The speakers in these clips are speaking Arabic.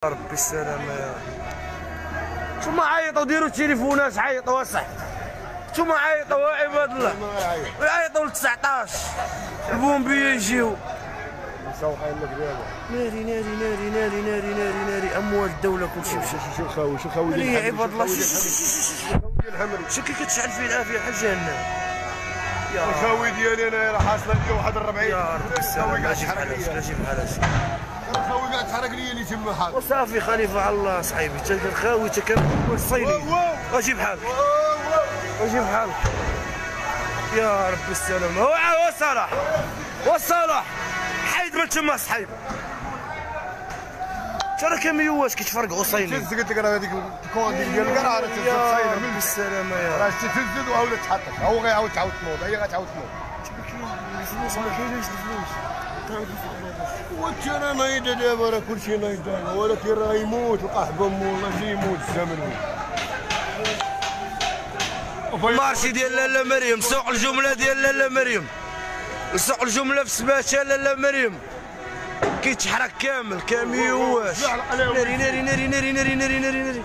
ربي السلامة يا نتوما عيطوا ديروا التليفونات عيطوا اصح نتوما عيطوا عباد الله عيطوا ل 19 البومبيه يجيو مسوقين لك دابا ناري ناري ناري ناري ناري ناري ناري اموال الدوله كلشي مشى شو خاوي يا عباد الله شو كي كتشعل فيه العافيه حاجه جهنم يا الخاوي ديالي انا راه حاصله لي واحد 40 يا ربي السلامة اجي بحالاش الخاوي قاعد تحرق لي اللي تما حاط وصافي خليفه على الله صاحبي حتى الخاوي حتى كان الصيني اجي بحالك يا ربي السلامة وصلاح حيد من تما صحيب ترى كاميواش كيتفرقعوا صيني تهز قلت لك راه هذيك الكوندي ديال القرعه راه تهز صايله من بالسلامة يا راه تهز وعاودت تحطك هو غيعاود تعاود تنوض هي غتعاود تنوض الفلوس ما كاينينش الفلوس انا نايضه دابا راه كلشي نايض ولكن راه يموت القحبه والله جاي يموت الزمن المارشي ديال لاله مريم سوق الجمله ديال لاله مريم سوق الجمله في سباشه لاله مريم كيتحرك كامل كاميواش ناري ناري ناري ناري ناري ناري ناري ناري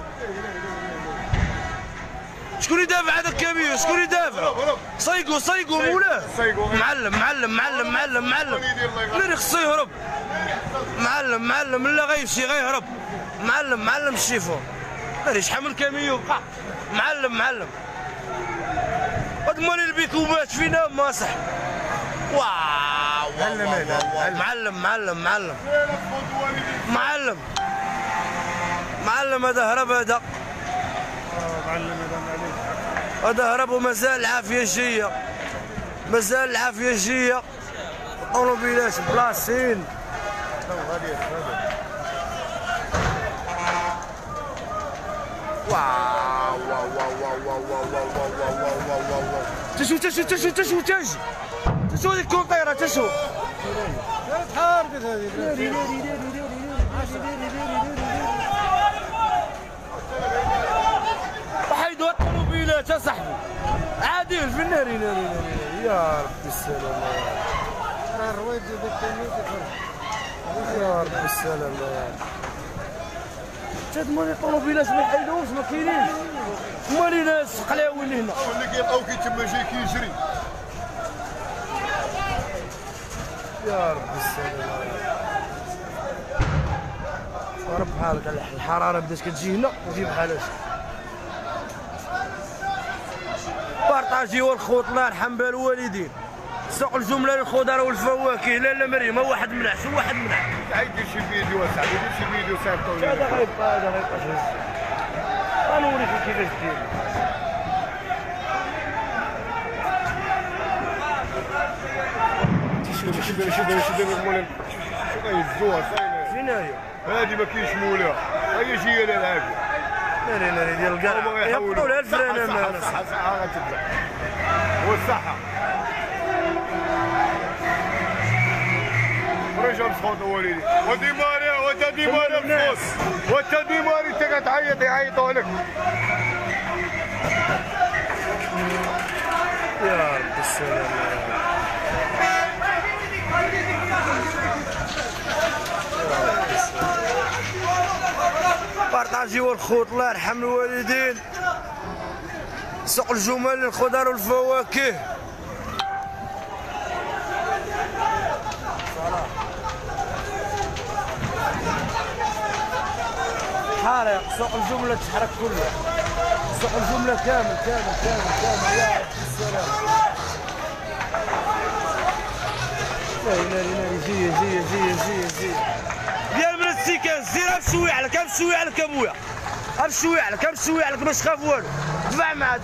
شكون يدافع هذا الكاميو شكون يدافع صيقو مولاه معلم ناري خصو يهرب معلم لا غيمشي غيهرب معلم الشيفون ناري شحال من كاميو بقى معلم اضمن البيكوبات فينا ما صح واو معلم هذا هرب هذا هرب ومازال العافيه جايه طوموبيلات بلاصين واو تشو هذيك الكونطيره تشو تحارقت هذه حيدوا الطوموبيلات اصاحبي عادي في الناري يا ربي السلامة راه الرويد يا ربي السلامة تضمن الطوموبيلات ما يحيدوش ما كاينينش هما اللي ناس قلاوي اللي هنا اللي كيلقاو تما جاي كيجري يا ربي السلامة رب حالك الحرارة بدات كتجي هنا وجي بحالاش بارطاجيو الخوت الله يرحم بها الوالدين سوق الجمله للخضر والفواكه لاله مريم واحد منع يدير شي فيديو اصاحبي يدير شي فيديو صيفطو لي هذا غيبقى جهز غنوريك كيفاش دير شي داير المولين شو غيهزوها صايله فين هي هادي ما كاينش مولا هي جايه لها العافيه ناري ديال الكاع يحطوا لها الفرانه معنا صحه غتبدا والصحه رجع مسخوط وليدي وديماري بفوس ديماري انت كتعيط يعيطوا لك يا رب السلامة بارطاجيو الخوت الله يرحم الوالدين سوق الجمل للخضر والفواكه حارق سوق الجملة تحرك كلها سوق الجملة كامل يا رب السلام ناري جي ديال من السيكان سير بشوي عليك ابويا بشوي عليك ما تخاف والو دفع معاه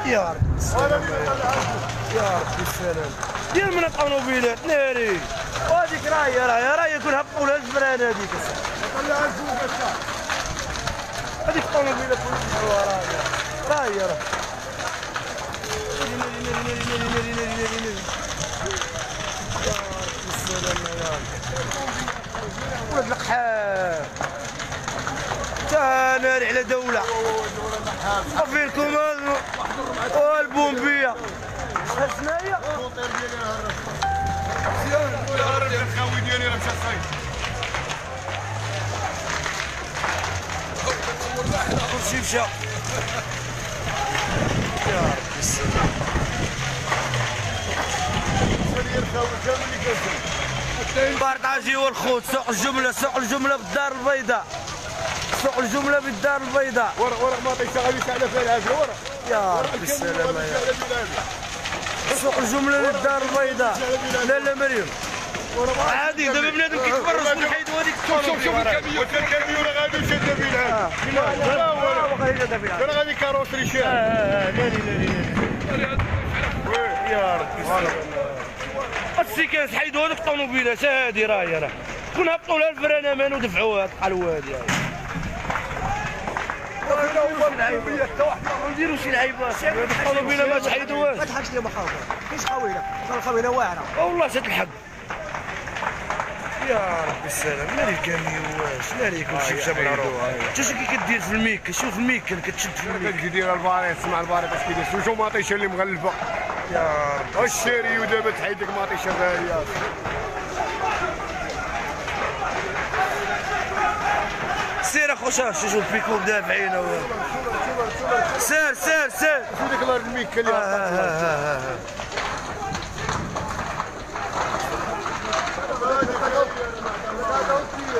يا رب السلام ديال من الطوموبيلات ناري وهذيك راهي يكون هبطوا لها الجبران هذيك خليها تشوف هذيك الطوموبيلات راهي ولا دوله فيكم والبومبيه شناهي الخاوي ديالي راه مشى صايب كلشي مشى يا ربي السلام بارطاجي والخوت سوق الجمله بالدار البيضاء سوق الجمله بالدار البيضاء ورق ما عطيتش غادي تعلى فيها العافيه ورق يا ربي السلامه يا سوق الجمله للدار البيضاء لا مريم عادي دابا بنادم كيتفرج ونحيدو هذيك شوف الكاميون غادي شاده بينها لا غادي كاروسري شي يا ربي هادشي كنحيدو هذوك الطوموبيلات هادي راهي راه كون هبطوا لها الفران امان ودفعوها بحال الوادي نديرو شي لعيبات الطوموبيله ما تحيدوهاش ما تحكش لي مخاوفه كاينش خاوينه الخاوينه واعره والله شاد الحق يا ربي السلام ناري الكاميوات ناري كلشي مشى بالعروق انت شنو كدير في الميك شوف الميك كتشد في الميك كيدير الباريط سمع الباريط اش كيدير شوف ماطيشه اللي مغلفه يا ربي الشيري ودابا تحيد لك ماطيشه غاليه سير اخويا شوف البيكو دافعين سير شوف ديك الميك اللي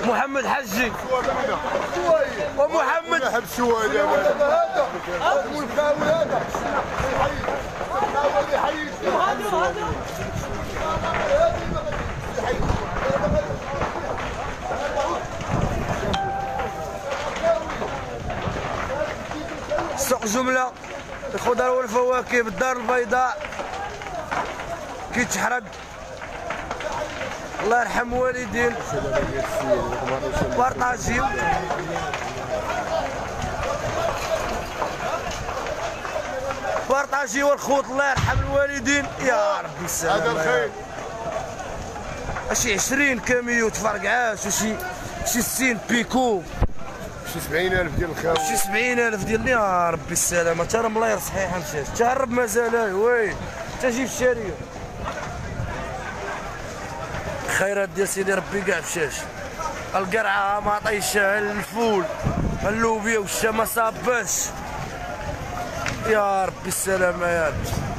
محمد حجي ومحمد حب شويه هذا والخاوي هذا الخاوي حيد سوق جمله الخضر والفواكه بالدار البيضاء كيتحرق الله يرحم والدين بارطاجيو بارطاجيو الخوت الله يرحم الوالدين يا ربي السلام هذا الخير شي 20 كاميو تفرقعاش وشي 60 بيكو شي 70,000 ديال الخاوي شي 70,000 ديال يا ربي السلامة تا راه ملاير صحيحة مشات تهرب مازال وي تا جيب الشارية الخيرات ديال سيدي ربي كاع مشاش القرعة ما عطيشها الفول اللوبيا والشا ما صاباش يا ربي السلامة يا ربي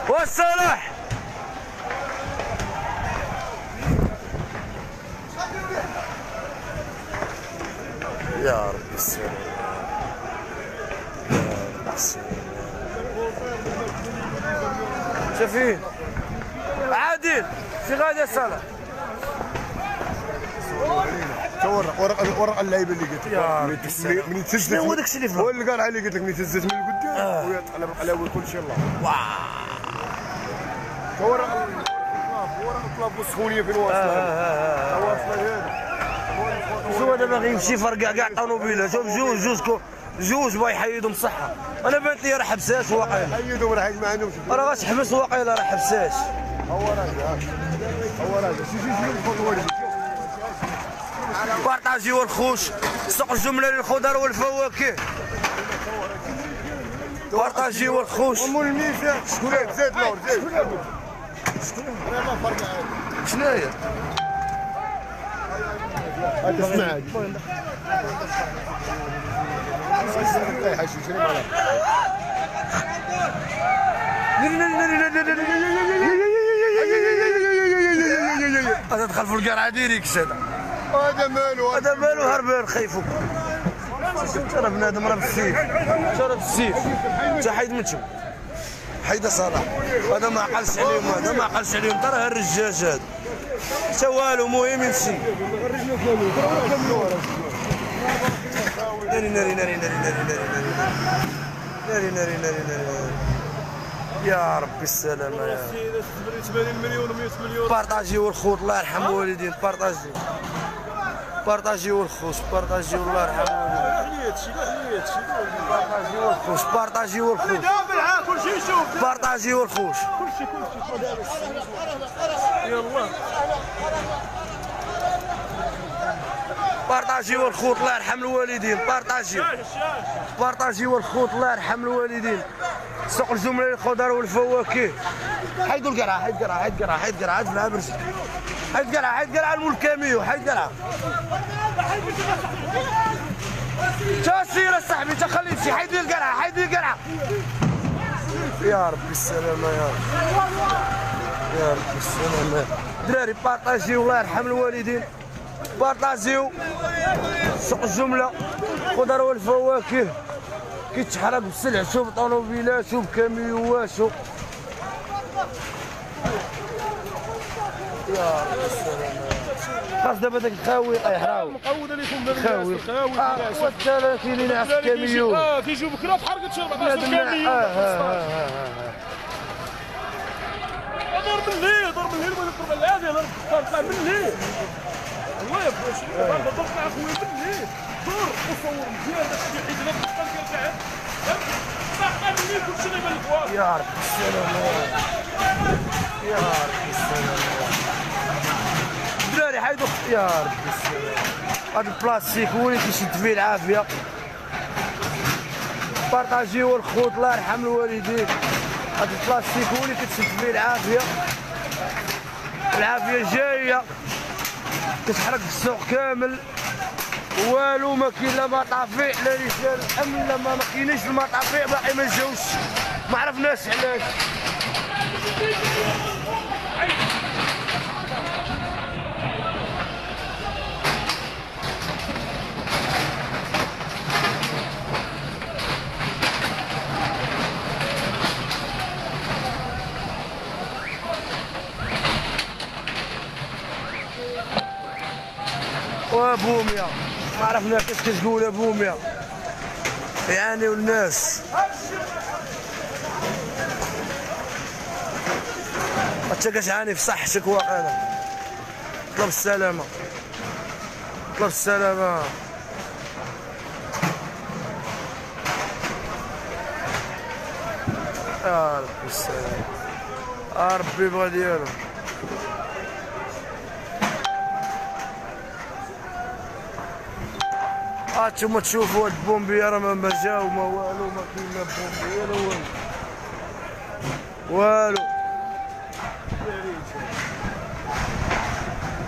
والصلاح يا ربي السلام يا ربي السلام شايفين عادل في غادي صلاح ورق اللعيبه اللي قلت يا ربي السلام من تهزت شنو هو داكشي اللي فهم هو اللي قال علي قلت لك من تهزت من القدام ويتقلب على كل شيء الله ورق الكلاب والسخونيه في الوسط شو هذا باغي يمشي يفرقع كاع طوموبيله شوف جوج باغي يحيدهم صحه انا بانت لي راه حبساش واقيلا حيدهم راه ما عندهمش راه غتحبس واقيلا راه حبساش هو راجع شي بارطاجي والخوش سوق الجمله للخضر والفواكه بارطاجي والخوش ام الميزان شكون زيد نور زيد انا ما فرق شناهي اسمع هادي هذا دخل في القرعه ديريكت هذا مالو هربان خايفو راه بنادم راه بالسيف راه بالسيف انت حيد من تشوف حيد صلاح هذا ما عقلش عليهم ترى هالرجاج هذا حتى والو المهم يمشي ناري يا ربي السلامة يا 80 مليون و100 مليون بارطاجي والخوت الله يرحم الوالدين بارطاجي والخوت بارطاجي الله يرحم الوالدين بارطاجي والخوت كلشي يشوف بارطاجيو الخوش. كلشي يلا بارطاجيو الخوت الله يرحم الوالدين. بارطاجيو الخوت الله يرحم الوالدين. سوق الجمله للخضر والفواكه. حيدوا القرعه حيد قرعه حيد قرعه حيد قرعه عاد بلا برج. حيد قرعه حيد قرعه المول كاميو حيد قرعه. تا سير صاحبي تا خليه يمشي. حيد لي القرعه حيد لي القرعه. يا ربي السلامه يا ربي. يا ربي السلامه. دراري بارطاجيو الله يرحم الوالدين. بارطاجيو سوق الجمله الخضر والفواكه كيتحرق بالسلع. شوف طوموبيلات شوف كاميوات شوف. يا ربي السلامه. خاص دابا داك الخاوي طيح راهو مقود لكم بالناس خاوي. الخاوي والثلاث كاينين على الكاميو. كيجيو بكره تحرقت 14 كاميو. ضرب الليل ضرب الليل ولا ضرب العادي ضرب طلع من الليل. الله يا خويا ضرب مع خويا من الليل. دور وصور مزيان داك الشيء حيت هذا الطنكر تاعك صح الليل كلشي غيبان لك. يا ربي السلامه يا ربي السلامه. دراري حيدوا يا ربي السلامه. هذا البلاستيك هو اللي كيشد فيه العافيه. بارطاجيو الخوت الله يرحم الوالدين. هذا البلاستيك هو اللي كتشد فيه العافيه. العافيه جايه كتحرق في السوق كامل. والو ما كاين لا مطافئ لا رجال الامن لا ما كاينيش المطافئ باقي ما جاوش. ما عرفناش علاش. وبوميا ما عرفنا كيف كتقول بوميا. يعانيو الناس. ما تلقاش عاني في صحتك واقيلا. طلب السلامة طلب السلامة. يا ربي السلامة. يا ربي بغا ديالو. هانتوما تشوفوا هاد البومبيه راه ما جاو ما والو ما كاين لا بومبيه لا والو.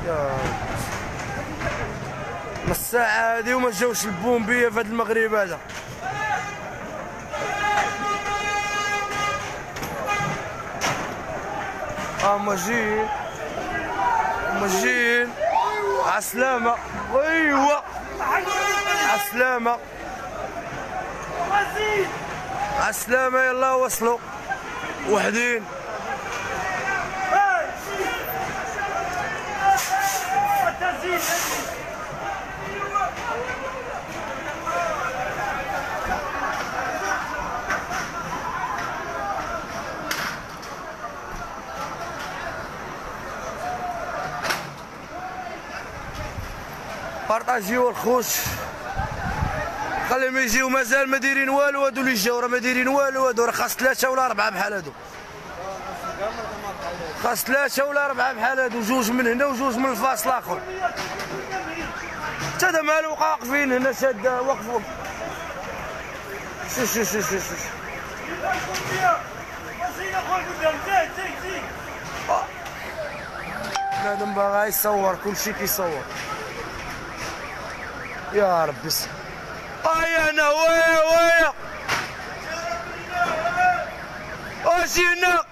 يا من الساعة هادي وما جاوش البومبيه في هاد المغرب هذا. هما جايين عالسلامة. ايوا عالسلامة عالسلامة. يلا وصلوا وحدين. بارطاجيو الخوش خليهم يجيو. مازال ما دايرين والو هادو اللي جاو راه ما دايرين والو. هادو راه خاص 3 ولا 4 بحال هادو. خاص 3 ولا 4 بحال هادو. جوج من هنا وجوج من الفاصل الاخر. حتى دا مالو واقفين هنا شاد وقفوا. شوف بنادم باغا يصور كلشي كيصور. يا ربي انا ويا وجينا.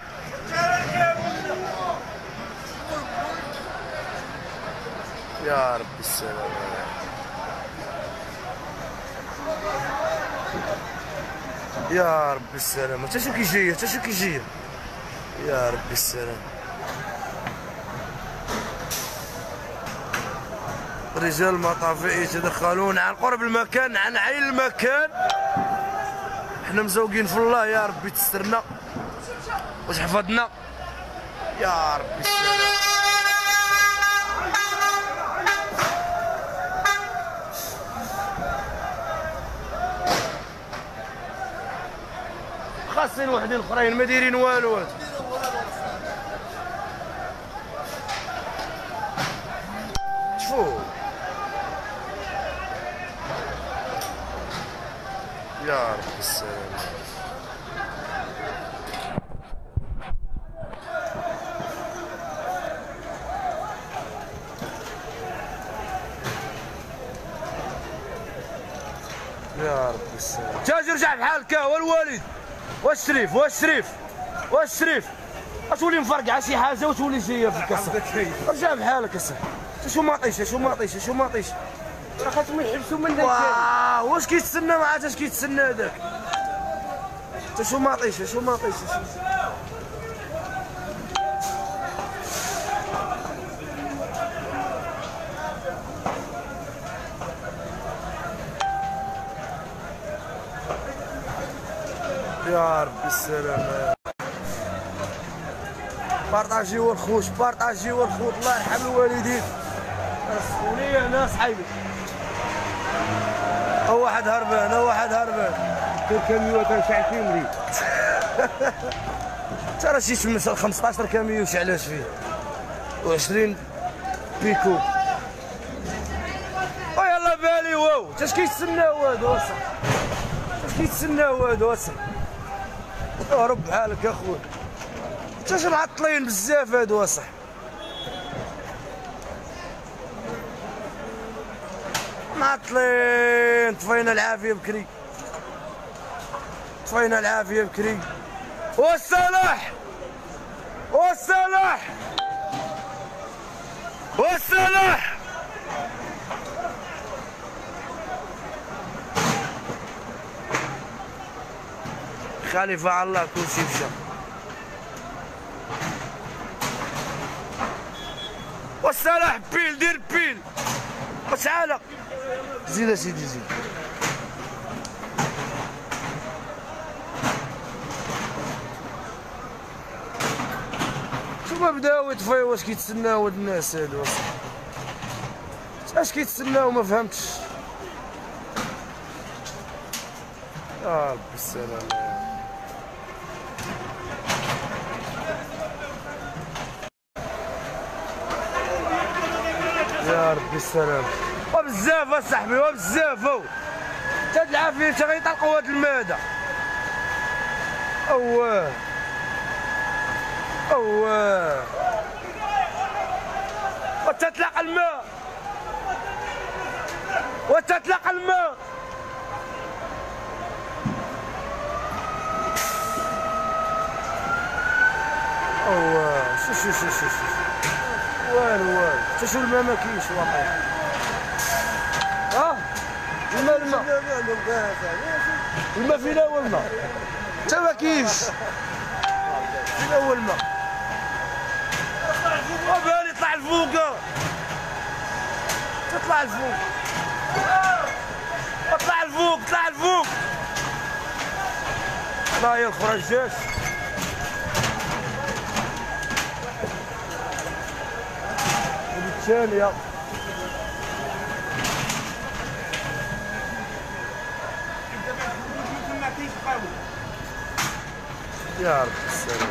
يا ربي السلامة. يا ربي السلامة. تا شو كيجي يا ربي السلامة. رجال المطافئ يتدخلون عن قرب المكان عن عين المكان. احنا مزوقين في الله. يا ربي تسترنا وتحفظنا. يا ربي السلام. باصين وحدين اخرين ما دايرين والو. شوف يا رب السلام. يا رب السلام. تاجر رجع بحالك والوالد والشريف تولي مفرقعه شي حاجه وتولي جايه في الكاسه. رجع بحالك اصاحبي. شو ما طيش راه خاصهم يحبسوا من داك. واش كيتسنى معاه اش كيتسنى هذاك؟ شو ما طيش يا ربي السلامة. بارطاجيو الخوت الله يرحم الوالدين. مسؤولية انا صحيبي. هو واحد هربان كان كاميو تنشعل فيهم لي. ترى شي تمشى 15 كاميو شعلاش فيه و20 بيكو. ويلا بالي واو اش كيتسناو هادو اصاحبي. اهرب بحالك اخويا. تاش معطلين بزاف هادو اصاحبي. معطلين. طفينا العافيه بكري. والصلاح خليفه على الله كلشي مشى. والصلاح بيل دير بيل. وتعالى زيد سيدي زيد. شوفوا بداو يطفيو. واش كيتسناو هاد الناس هادو؟ اش كيتسناو ما فهمتش. يا ربي السلامة. يا ربي السلام. وبزاف اصاحبي وبزاف. تاد العافيه تا غيطلقوا هاد الماده. اواه وتطلق الماء. اواه شو والو حتى شو الماء ما كاينش واقيلا. الماء فين هو الماء؟ حتى ما كاينش. فين هو الماء؟ وبالي طلع الفوق. طلع الفوق. لا هي الخرجات. الثانية يا رب السلام.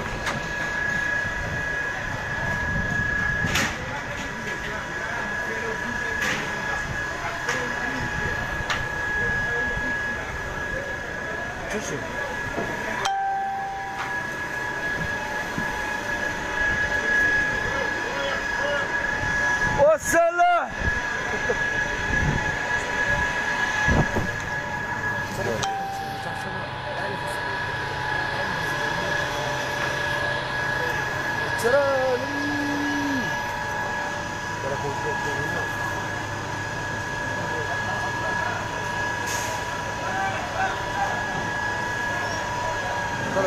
والسلام.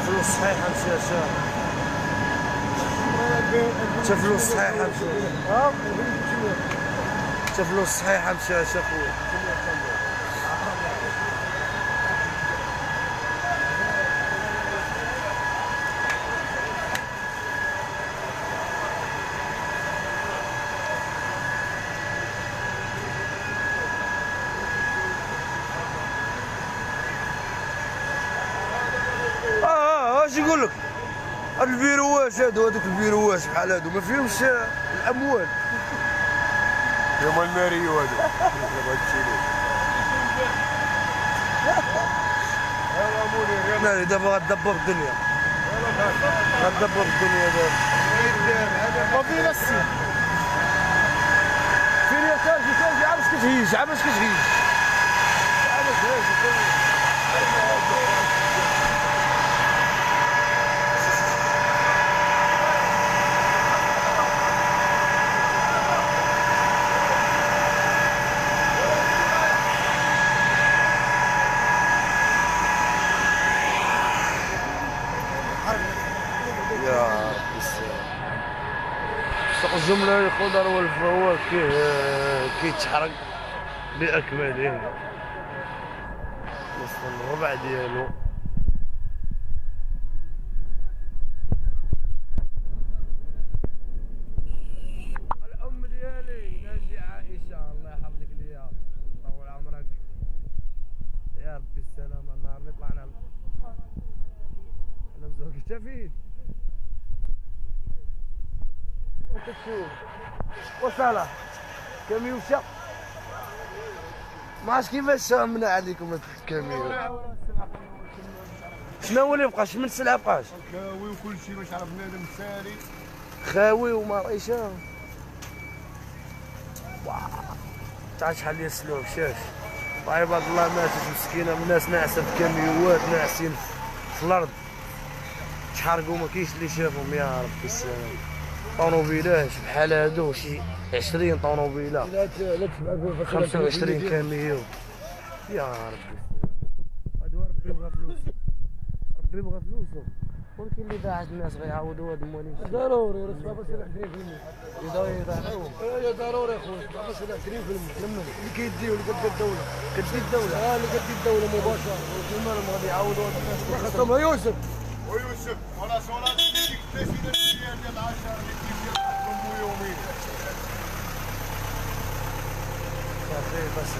فلوس صحيحة مشى فلوس صحيحة فلوس صحيحة مشى خويا. نقول لك هاد الفيروات هذوك الفيروات بحال هادو ما فيهمش الاموال. يا مال ماريو هذا هادشي لا دابا غتدبر الدنيا، غتدبر الدنيا دابا. فضيلة السي فين يا خارجي عا باش كتهيج عا باش كتهيج. يا ربي السلام. سوق الجملة الخضر والفواكه كيتحرق بأكمله. وصل الربع ديالو. الأم ديالي ناجي عائشة الله يحفظك ليا طول عمرك يا ربي السلامة. النهار اللي طلعنا أنا مزوق التفيد وكتشوف وصالة كاميو مشى ما عرفتش كيفاش سامنا عليكم هاد الكاميو. شنو هو اللي بقاش من السلعة بقاش؟ خاوي وكل شيء باش عرف بنادم ساري خاوي وما رئيشة. تعال شحال لي السلوع شاش عباد الله ماتت مسكينة من الناس ناعسة في كاميوات ناعسين في الأرض تحرقوا ما كاينش اللي شافهم يا ربي السلام. طونوبيلات بحال هادو شي 20 طونوبيلة 25 كاميو يا ربي هادو ربي بغا فلوسو ربي بغا فلوسو ولكن اللي ضاعت الناس غيعاودوا هاد الموالين ضروري راه باش 20% يضيعوهم. ايوا ضروري اخويا باش 20% اللي كيديو اللي كدير الدوله كتجي الدولة اللي كدير الدوله مباشره والمال غادي يعاودوا هاد الناس. خاصهم يوسف ويوسف ولا صورات ديك 30 ريال ديال 10 اللي كيف يحكموا يومين. صافي بس